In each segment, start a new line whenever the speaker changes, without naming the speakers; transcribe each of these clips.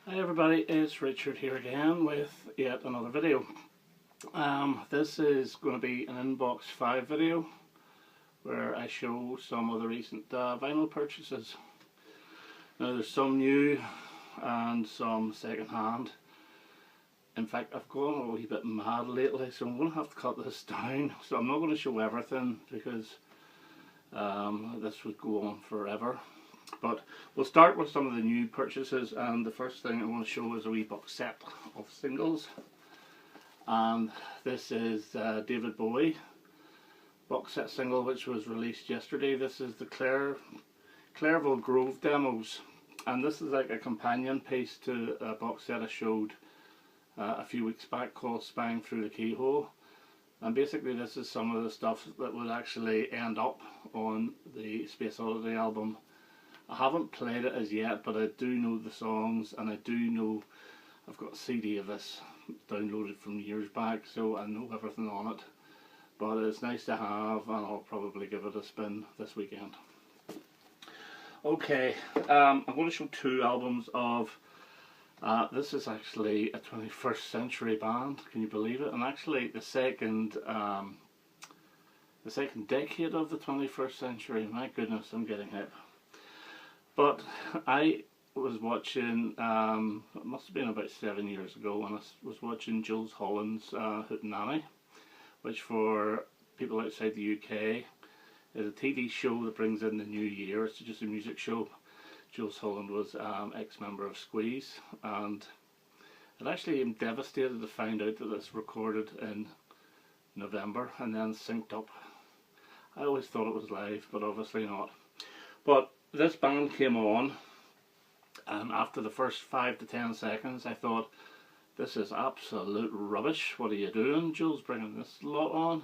Hi everybody, it's Richard here again with yet another video. This is going to be an Inbox 5 video where I show some of the recent vinyl purchases. Now there's some new and some second hand. In fact, I've gone a wee bit mad lately, so I'm going to have to cut this down. So I'm not going to show everything because this would go on forever. But we'll start with some of the new purchases, and the first thing I want to show is a wee box set of singles. And this is David Bowie box set single, which was released yesterday. This is the Clairville Grove demos, and this is like a companion piece to a box set I showed a few weeks back called Spying Through the Keyhole. And basically this is some of the stuff that would actually end up on the Space Oddity album. I haven't played it as yet, but I do know the songs, and I do know I've got a CD of this downloaded from years back, so I know everything on it. But it's nice to have, and I'll probably give it a spin this weekend. Okay, I'm going to show two albums of, this is actually a 21st century band, can you believe it? And actually the second decade of the 21st century, my goodness, I'm getting hip. But I was watching, it must have been about 7 years ago, and I was watching Jools Holland's Hootenanny, which for people outside the UK is a TV show that brings in the new year. It's just a music show. Jools Holland was ex-member of Squeeze, and it actually am devastated to find out that it's recorded in November and then synced up. I always thought it was live, but obviously not. But this band came on, and after the first 5 to 10 seconds I thought, this is absolute rubbish, what are you doing, Jools, bringing this lot on?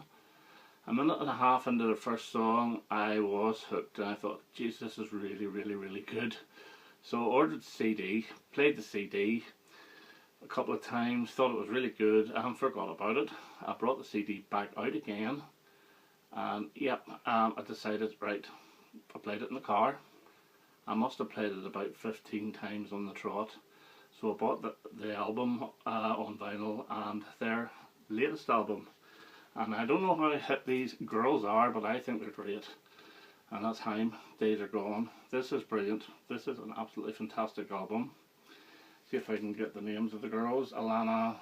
A minute and a half into the first song I was hooked, and I thought, geez, this is really good. So I ordered the CD, played the CD a couple of times, thought it was really good, and forgot about it. I brought the CD back out again, and yep, I decided, right, I played it in the car. I must have played it about 15 times on the trot. So I bought the album on vinyl, and their latest album. And I don't know how hip these girls are, but I think they're great. And that's Haim, Days Are Gone. This is brilliant. This is an absolutely fantastic album. See if I can get the names of the girls. Alana,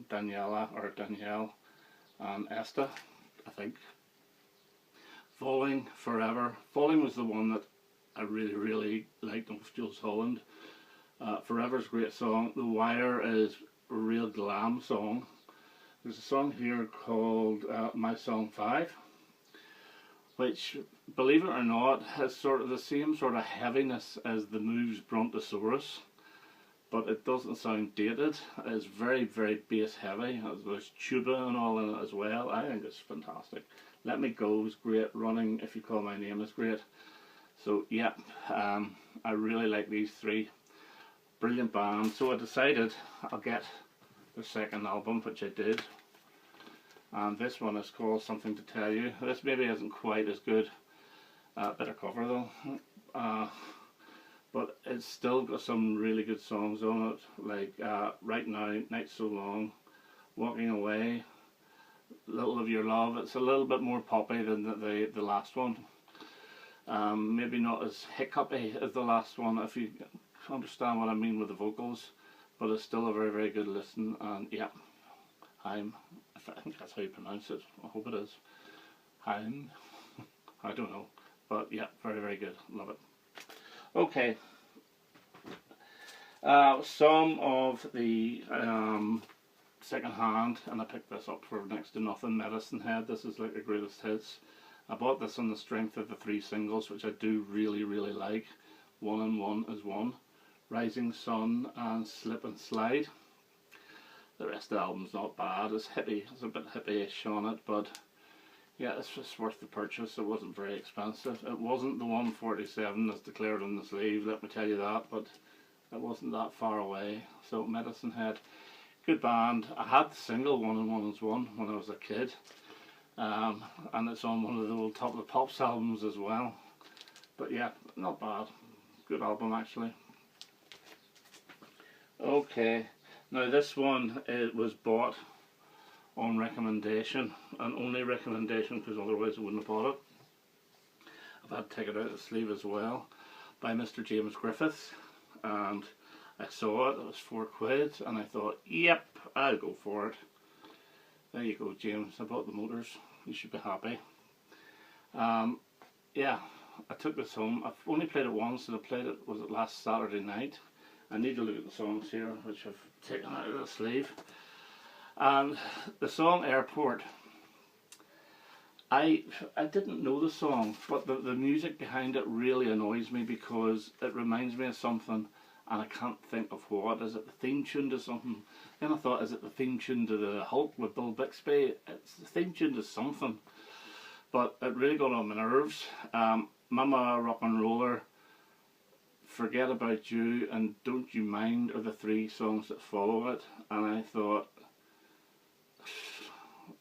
Danielle, and Esta, I think. Falling Forever. Falling was the one that I really liked of Jools Holland. Forever's a great song. The Wire is a real glam song. There's a song here called My Song 5, which, believe it or not, has sort of the same sort of heaviness as the Moves Brontosaurus, but it doesn't sound dated. It's very bass heavy. There's tuba and all in it as well. I think it's fantastic. Let Me Go is great. Running If You Call My Name is great. So yeah, I really like these three. Brilliant band. So I decided I'll get their second album, which I did. And this one is called Something to Tell You. This maybe isn't quite as good. Better cover though. But it's still got some really good songs on it. Like Right Now, Night So Long, Walking Away, Little of Your Love. It's a little bit more poppy than the last one. Maybe not as hiccupy as the last one, if you understand what I mean with the vocals, but it's still a very good listen. And yeah, Haim, I think that's how you pronounce it. I hope it is. Haim, I don't know, but yeah, very good. Love it. Okay, some of the second hand, and I picked this up for next to nothing. Medicine Head. This is like the greatest hits. I bought this on the strength of the 3 singles, which I do really like. One and One is one. Rising Sun and Slip and Slide. The rest of the album's not bad. It's hippie. It's a bit hippie-ish on it, but yeah, it's just worth the purchase. It wasn't very expensive. It wasn't the 147 that's declared on the sleeve, let me tell you that, but it wasn't that far away. So Medicine Head, good band. I had the single One and One is One when I was a kid. And it's on one of the old Top of the Pops albums as well. But yeah, not bad. Good album actually. Okay, now this one, it was bought on recommendation, and only recommendation because otherwise I wouldn't have bought it. I've had to take it out of the sleeve as well, by Mr. James Griffiths, and I saw it was £4 and I thought, yep, I'll go for it. There you go, James, I bought the motors, you should be happy. Yeah, I took this home. I've only played it once, and I played it, was it last Saturday night. I need to look at the songs here, which I've taken out of the sleeve. And the song Airport, I didn't know the song, but the music behind it really annoys me because it reminds me of something and I can't think of what. Is it the theme tune to something? Then I thought, is it the theme tune to the Hulk with Bill Bixby? It's the theme tune to something. But it really got on my nerves. Mama Rock and Roller, Forget About You, and Don't You Mind are the three songs that follow it. And I thought,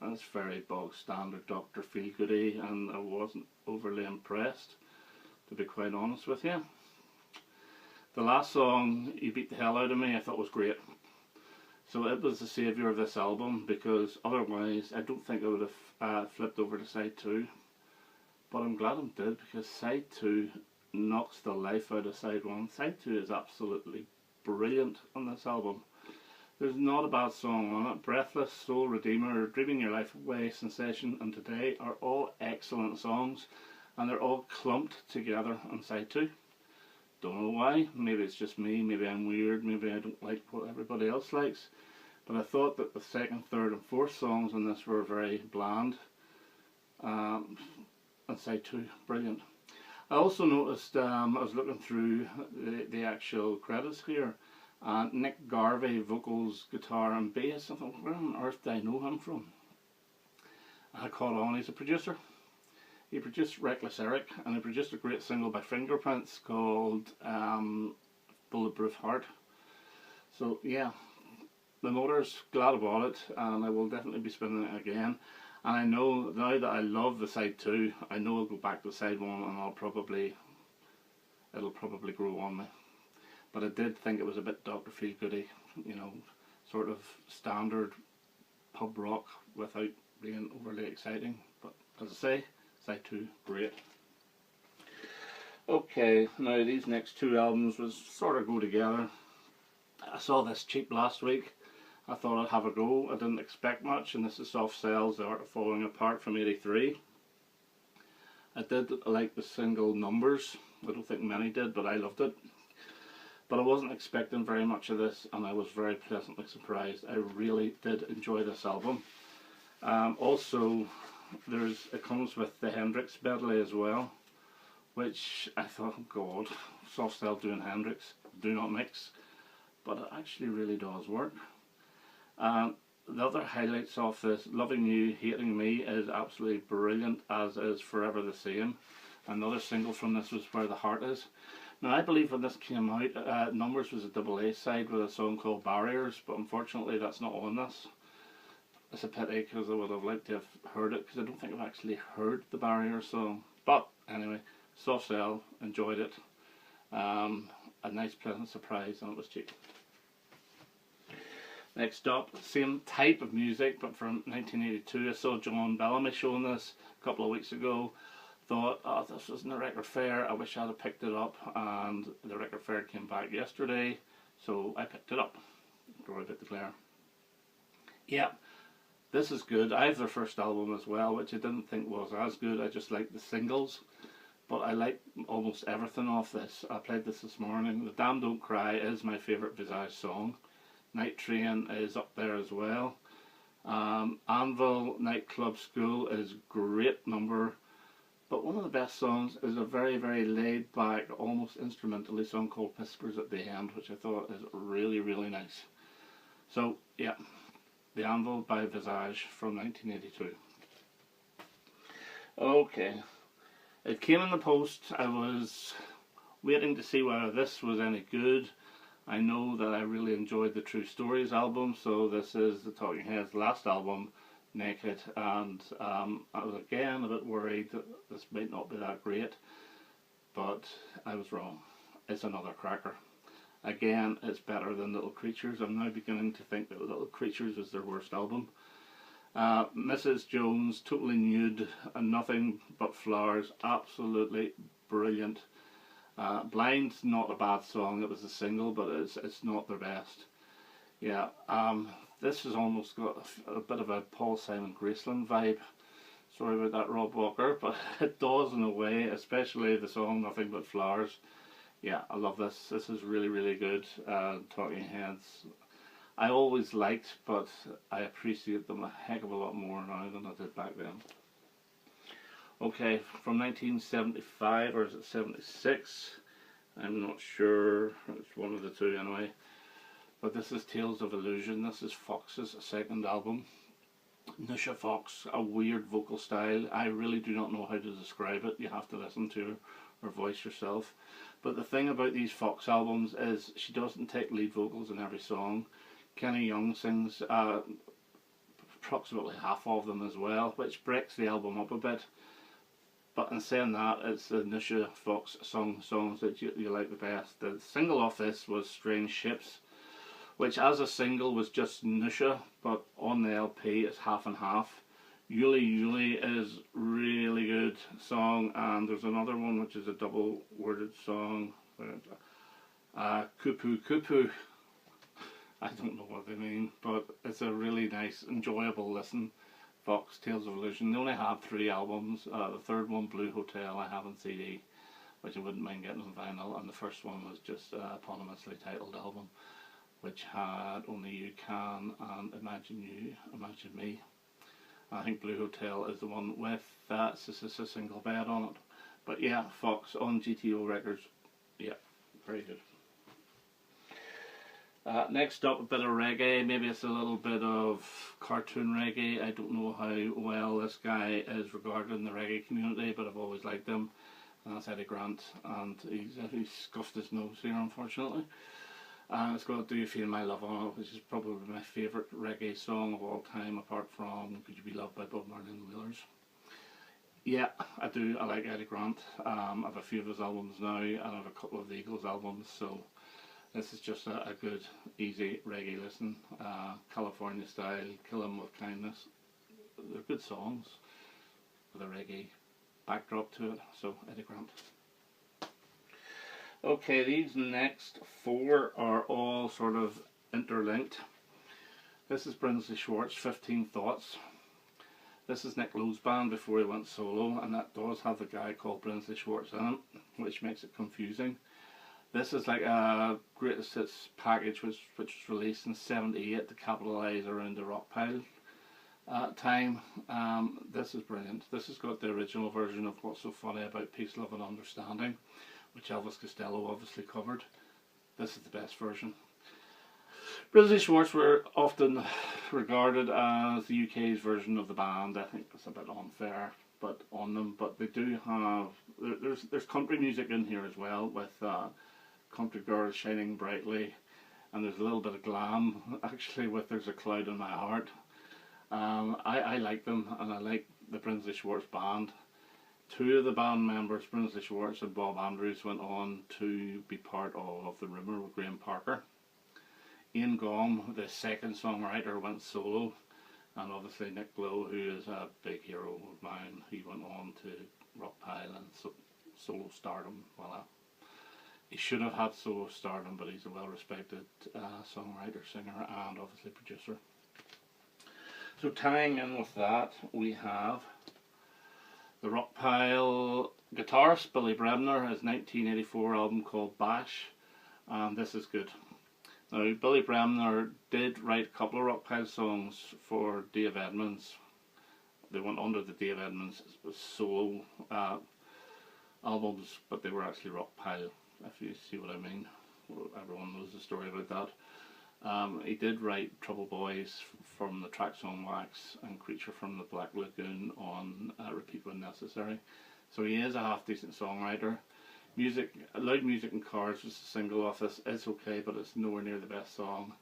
that's very bog standard Dr. Feelgoody, and I wasn't overly impressed, to be quite honest with you. The last song, You Beat the Hell Out of Me, I thought was great. So it was the saviour of this album, because otherwise I don't think I would have flipped over to side 2. But I'm glad I did, because side 2 knocks the life out of side 1. Side 2 is absolutely brilliant on this album. There's not a bad song on it. Breathless, Soul Redeemer, Dreaming Your Life Away, Sensation and Today are all excellent songs, and they're all clumped together on side 2. Don't know why. Maybe it's just me, maybe I'm weird, maybe I don't like what everybody else likes. But I thought that the second, third and fourth songs on this were very bland. And side 2, brilliant. I also noticed, I was looking through the actual credits here, and Nick Garvey, vocals, guitar and bass. I thought, where on earth do I know him from? And I caught on, he's a producer. He produced Reckless Eric, and he produced a great single by Fingerprints called Bulletproof Heart. So yeah, the Motors, glad about it, and I will definitely be spinning it again. And I know, now that I love the side 2, I know I'll go back to side 1 and it'll probably grow on me. But I did think it was a bit Dr. Feelgoody, you know, sort of standard pub rock without being overly exciting. But as I say, side 2, great. Okay, now these next 2 albums was sort of go together. I saw this cheap last week. I thought I'd have a go. I didn't expect much, and this is Soft Cells, The Art of Falling Apart from '83. I did like the single Numbers. I don't think many did, but I loved it. But I wasn't expecting very much of this, and I was very pleasantly surprised. I really did enjoy this album. Also, it comes with the Hendrix medley as well, which I thought, oh God, Soft Cell doing Hendrix, do not mix. But it actually really does work. The other highlights of this, Loving You, Hating Me, is absolutely brilliant, as is Forever the Same. Another single from this was Where the Heart Is. Now I believe when this came out, Numbers was a double A side with a song called Barriers, but unfortunately that's not on this. It's a pity, because I would have liked to have heard it, because I don't think I've actually heard the Barriers song. But anyway, Soft Cell, enjoyed it. A nice pleasant surprise, and it was cheap. Next up, same type of music, but from 1982. I saw John Bellamy showing this a couple of weeks ago. Thought, oh, this wasn't a record fair, I wish I'd have picked it up, and the record fair came back yesterday, so I picked it up. Glory be to Claire. Yeah, this is good. I have their first album as well, which I didn't think was as good. I just liked the singles, but I like almost everything off this. I played this morning. The Damn Don't Cry is my favourite Visage song. Night Train is up there as well. Anvil Nightclub School is a great number, but one of the best songs is a very, very laid back, almost instrumentally song called Whispers at the End, which I thought is really, really nice. So yeah, The Anvil by Visage from 1982. Okay, it came in the post. I was waiting to see whether this was any good. I know that I really enjoyed the True Stories album, so this is the Talking Heads' last album, Naked, and I was again a bit worried that this might not be that great, but I was wrong. It's another cracker. Again, it's better than Little Creatures. I'm now beginning to think that Little Creatures was their worst album. Mrs. Jones, Totally Nude, and Nothing But Flowers, absolutely brilliant. Blind's not a bad song. It was a single, but it's not their best. Yeah, this has almost got a bit of a Paul Simon Graceland vibe. Sorry about that, Rob Walker, but it does in a way, especially the song Nothing But Flowers. Yeah, I love this. This is really, really good. Talking Heads, I always liked, but I appreciate them a heck of a lot more now than I did back then. Okay, from 1975, or is it 76? I'm not sure. It's one of the two anyway. But this is Tales of Illusion. This is Fox's second album. Nusha Fox, a weird vocal style. I really do not know how to describe it. You have to listen to her voice yourself. But the thing about these Fox albums is she doesn't take lead vocals in every song. Kenny Young sings approximately half of them as well, which breaks the album up a bit. But in saying that, it's the Nusha Fox songs that you like the best. The single off this was Strange Ships, which as a single was just Nusha, but on the LP it's half and half. Yuli Yuli is really good song, and there's another one which is a double worded song. Kupu Kupu. I don't know what they mean, but it's a really nice, enjoyable listen. Fox, Tales of Illusion. They only have 3 albums. The third one, Blue Hotel, I have on CD, which I wouldn't mind getting on vinyl, and the first one was just an eponymously titled album, which had Only You Can and Imagine You, Imagine Me. I think Blue Hotel is the one with a single bed on it. But yeah, Fox on GTO Records. Yeah, very good. Next up, a bit of reggae. Maybe it's a little bit of cartoon reggae. I don't know how well this guy is regarded in the reggae community, but I've always liked him. And that's Eddie Grant, and he's scuffed his nose here, unfortunately. And it's got Do You Feel My Love on it, which is probably my favourite reggae song of all time, apart from Could You Be Loved by Bob Marley and the Wailers. Yeah, I do. I like Eddie Grant. I have a few of his albums now, and I have a couple of the Eagles albums, so this is just a good, easy reggae listen. California Style, Kill 'Em With Kindness. They're good songs with a reggae backdrop to it, so Eddie Grant. Okay, these next 4 are all sort of interlinked. This is Brinsley Schwarz, 15 Thoughts. This is Nick Lowe's band before he went solo, and that does have the guy called Brinsley Schwarz in it, which makes it confusing. This is like a greatest hits package which was released in '78 to capitalise around the Rockpile time. This is brilliant. This has got the original version of What's So Funny About Peace, Love and Understanding, which Elvis Costello obviously covered. This is the best version. Brinsley Schwarz were often regarded as the UK's version of the band. I think it's a bit unfair on them, but they do have, there's country music in here as well, with Country Girls Shining Brightly, and there's a little bit of glam actually with There's a Cloud in My Heart. I like them, and I like the Brinsley Schwarz band. 2 of the band members, Brinsley Schwarz and Bob Andrews, went on to be part of The Rumour with Graham Parker. Ian Gom, the second songwriter, went solo, and obviously Nick Lowe, who is a big hero of mine, he went on to Rockpile and solo stardom. Voila. He should have had solo stardom, but he's a well-respected songwriter, singer, and obviously producer. So tying in with that, we have the Rockpile guitarist Billy Bremner, his 1984 album called Bash, and this is good. Now, Billy Bremner did write a couple of Rockpile songs for Dave Edmunds. They went under the Dave Edmunds solo albums, but they were actually Rockpile, if you see what I mean. Well, everyone knows the story about that. He did write Trouble Boys from the tracks on Wax and Creature from the Black Lagoon on Repeat When Necessary. So he is a half-decent songwriter. Loud Music in Cars was a single off this. It's okay, but it's nowhere near the best song.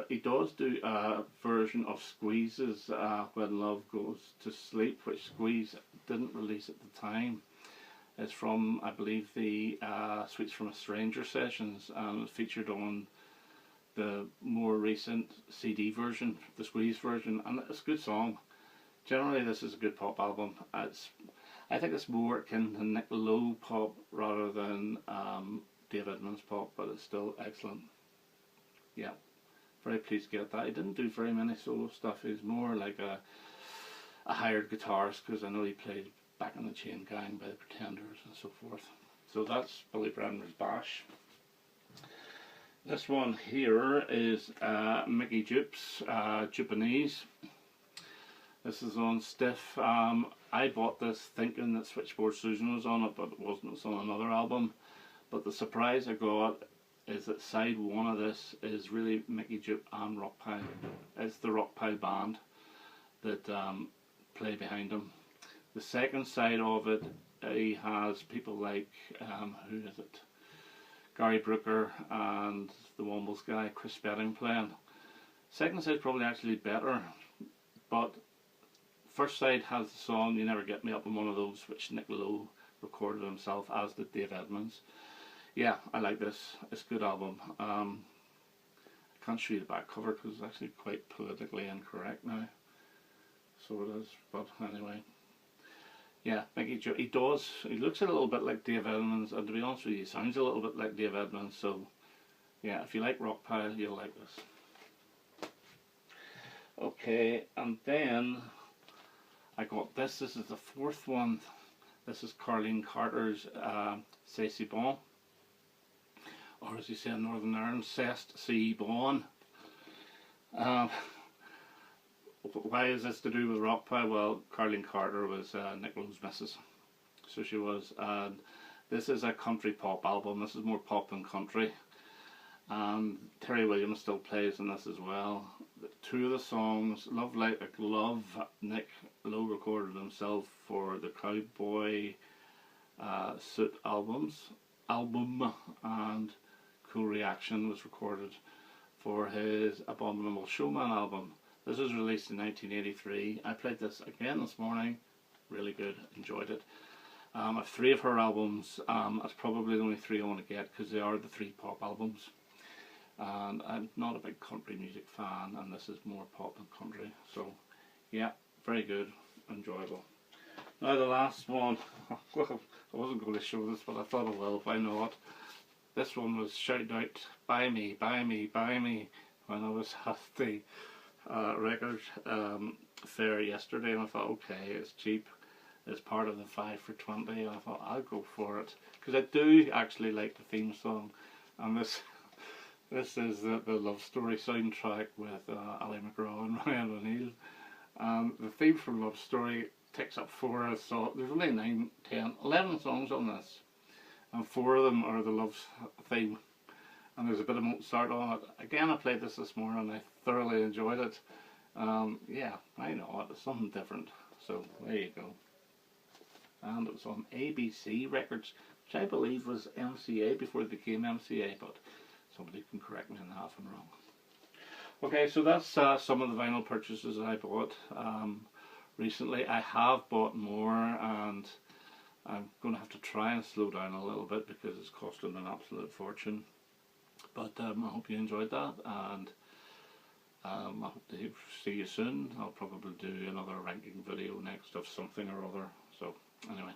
He does do a version of Squeeze's When Love Goes to Sleep, which Squeeze didn't release at the time. It's from, I believe, the Sweets from a Stranger sessions, and it's featured on the more recent CD version, the Squeeze version, and it's a good song. Generally, this is a good pop album. I think it's more akin to Nick Lowe pop rather than Dave Edmunds pop, but it's still excellent. Yeah, very pleased to get that. He didn't do very many solo stuff. He's more like a hired guitarist, because I know he played back in the Chain Gang by the Pretenders and so forth. So that's Billy Bremner's Bash. This one here is Mickey Jupe's Jupanese. This is on Stiff. I bought this thinking that Switchboard Susan was on it, but it wasn't. It's on another album. But the surprise I got is that side one of this is really Mickey Jupe and Rockpile. It's the Rockpile band that play behind him. The second side of it, he has people like, who is it? Gary Brooker and the Wombles guy, Chris Spedding playing. Second side is probably actually better, but first side has the song You Never Get Me Up in One of Those, which Nick Lowe recorded himself, as did Dave Edmunds. Yeah, I like this. It's a good album. I can't show you the back cover because it's actually quite politically incorrect now. So it is, but anyway. Yeah, Mickey Jupe, he looks a little bit like Dave Edmunds, and to be honest with you, he sounds a little bit like Dave Edmunds, so yeah, if you like Rockpile, you'll like this. Okay, and then I got this. This is the fourth one. This is Carlene Carter's C'est Si Bon, or as you say in Northern Ireland, C'est Si Bon. Why is this to do with Rockpile? Well, Carlene Carter was Nick Lowe's missus, so she was. And this is a country pop album. This is more pop than country. And Terry Williams still plays in this as well. Two of the songs, Love Like Love, Nick Lowe recorded himself for the Cowboy Suit album, and Cool Reaction was recorded for his Abominable Showman album. This was released in 1983. I played this again this morning. Really good. Enjoyed it. I have three of her albums. That's probably the only three I want to get because they are the three pop albums. And I'm not a big country music fan, and this is more pop than country. So, yeah, very good. Enjoyable. Now the last one. Well, I wasn't going to show this, but I thought I will. Why not? This one was shouted out, buy me, buy me, buy me, when I was at the record fair yesterday, and I thought, okay, it's cheap, it's part of the 5 for 20, and I thought I'll go for it because I do actually like the theme song, and this is the Love Story soundtrack with Ali McGraw and Ryan O'Neill. The theme from Love Story takes up 4 songs. There's only 9, 10, 11 songs on this, and 4 of them are the love theme. And there's a bit of Mozart on it. Again, I played this morning and I thoroughly enjoyed it. Yeah, I know, it's something different. So, there you go. And it was on ABC Records, which I believe was MCA before it became MCA, but somebody can correct me on that if I'm wrong. Okay, so that's some of the vinyl purchases that I bought recently. I have bought more, and I'm going to have to try and slow down a little bit because it's costing an absolute fortune. But I hope you enjoyed that, and I hope to see you soon. I'll probably do another ranking video next of something or other. So anyway.